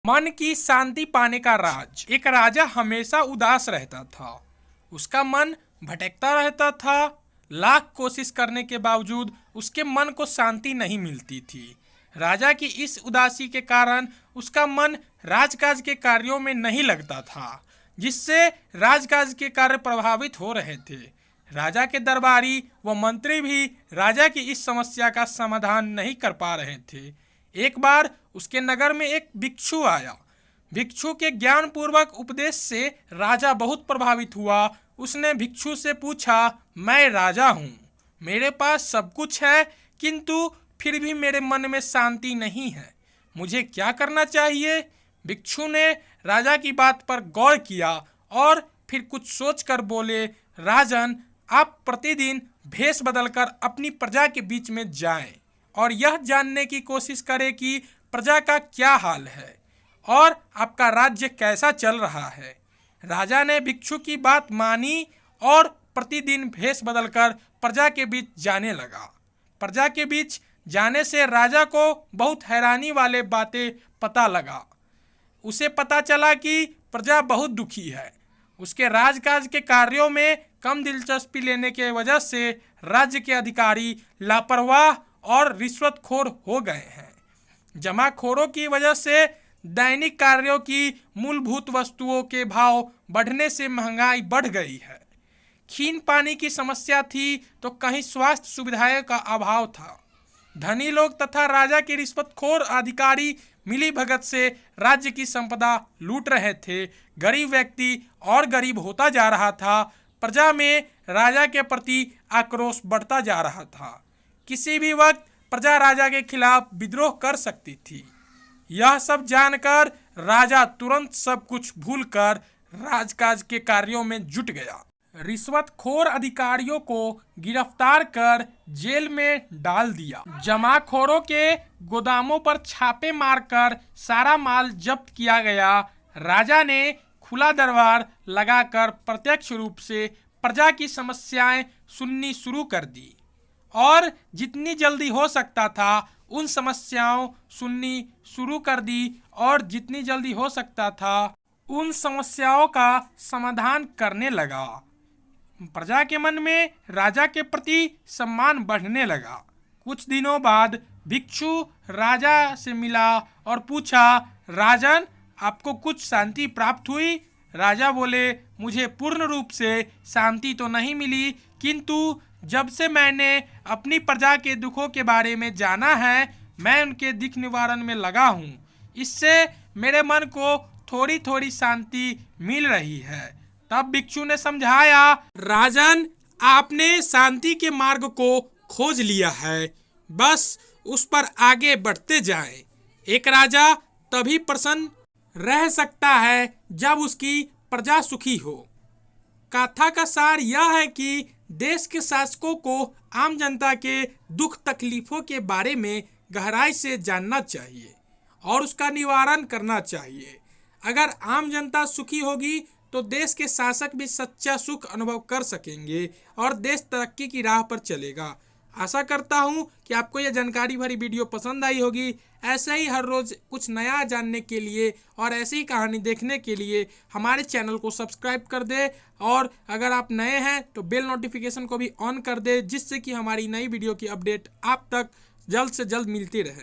मन की शांति पाने का राज। एक राजा हमेशा उदास रहता था। उसका मन भटकता रहता था। लाख कोशिश करने के बावजूद उसके मन को शांति नहीं मिलती थी। राजा की इस उदासी के कारण उसका मन राजकाज के कार्यों में नहीं लगता था, जिससे राजकाज के कार्य प्रभावित हो रहे थे। राजा के दरबारी व मंत्री भी राजा की इस समस्या का समाधान नहीं कर पा रहे थे। एक बार उसके नगर में एक भिक्षु आया। भिक्षु के ज्ञानपूर्वक उपदेश से राजा बहुत प्रभावित हुआ। उसने भिक्षु से पूछा, मैं राजा हूँ, मेरे पास सब कुछ है, किंतु फिर भी मेरे मन में शांति नहीं है, मुझे क्या करना चाहिए? भिक्षु ने राजा की बात पर गौर किया और फिर कुछ सोचकर बोले, राजन, आप प्रतिदिन भेष बदलकर अपनी प्रजा के बीच में जाएं और यह जानने की कोशिश करें कि प्रजा का क्या हाल है और आपका राज्य कैसा चल रहा है। राजा ने भिक्षु की बात मानी और प्रतिदिन भेष बदलकर प्रजा के बीच जाने लगा। प्रजा के बीच जाने से राजा को बहुत हैरानी वाले बातें पता लगा। उसे पता चला कि प्रजा बहुत दुखी है। उसके राजकाज के कार्यों में कम दिलचस्पी लेने के वजह से राज्य के अधिकारी लापरवाह और रिश्वतखोर हो गए हैं। जमाखोरों की वजह से दैनिक कार्यों की मूलभूत वस्तुओं के भाव बढ़ने से महंगाई बढ़ गई है। खीन पानी की समस्या थी तो कहीं स्वास्थ्य सुविधाओं का अभाव था। धनी लोग तथा राजा के रिश्वतखोर अधिकारी मिली भगत से राज्य की संपदा लूट रहे थे। गरीब व्यक्ति और गरीब होता जा रहा था। प्रजा में राजा के प्रति आक्रोश बढ़ता जा रहा था। किसी भी वक्त प्रजा राजा के खिलाफ विद्रोह कर सकती थी। यह सब जानकर राजा तुरंत सब कुछ भूलकर राजकाज के कार्यों में जुट गया। रिश्वतखोर अधिकारियों को गिरफ्तार कर जेल में डाल दिया। जमाखोरों के गोदामों पर छापे मारकर सारा माल जब्त किया गया। राजा ने खुला दरबार लगाकर प्रत्यक्ष रूप से प्रजा की समस्याएं सुननी शुरू कर दी और जितनी जल्दी हो सकता था उन समस्याओं सुननी शुरू कर दी और जितनी जल्दी हो सकता था उन समस्याओं का समाधान करने लगा। प्रजा के मन में राजा के प्रति सम्मान बढ़ने लगा। कुछ दिनों बाद भिक्षु राजा से मिला और पूछा, राजन, आपको कुछ शांति प्राप्त हुई? राजा बोले, मुझे पूर्ण रूप से शांति तो नहीं मिली, किंतु जब से मैंने अपनी प्रजा के दुखों के बारे में जाना है, मैं उनके दुख निवारण में लगा हूँ। इससे मेरे मन को थोड़ी थोड़ी शांति मिल रही है। तब भिक्षु ने समझाया, राजन, आपने शांति के मार्ग को खोज लिया है, बस उस पर आगे बढ़ते जाएं। एक राजा तभी प्रसन्न रह सकता है जब उसकी प्रजा सुखी हो। कथा का सार यह है कि देश के शासकों को आम जनता के दुख तकलीफों के बारे में गहराई से जानना चाहिए और उसका निवारण करना चाहिए। अगर आम जनता सुखी होगी तो देश के शासक भी सच्चा सुख अनुभव कर सकेंगे और देश तरक्की की राह पर चलेगा। आशा करता हूँ कि आपको यह जानकारी भरी वीडियो पसंद आई होगी। ऐसे ही हर रोज़ कुछ नया जानने के लिए और ऐसी ही कहानी देखने के लिए हमारे चैनल को सब्सक्राइब कर दे और अगर आप नए हैं तो बेल नोटिफिकेशन को भी ऑन कर दे, जिससे कि हमारी नई वीडियो की अपडेट आप तक जल्द से जल्द मिलती रहे।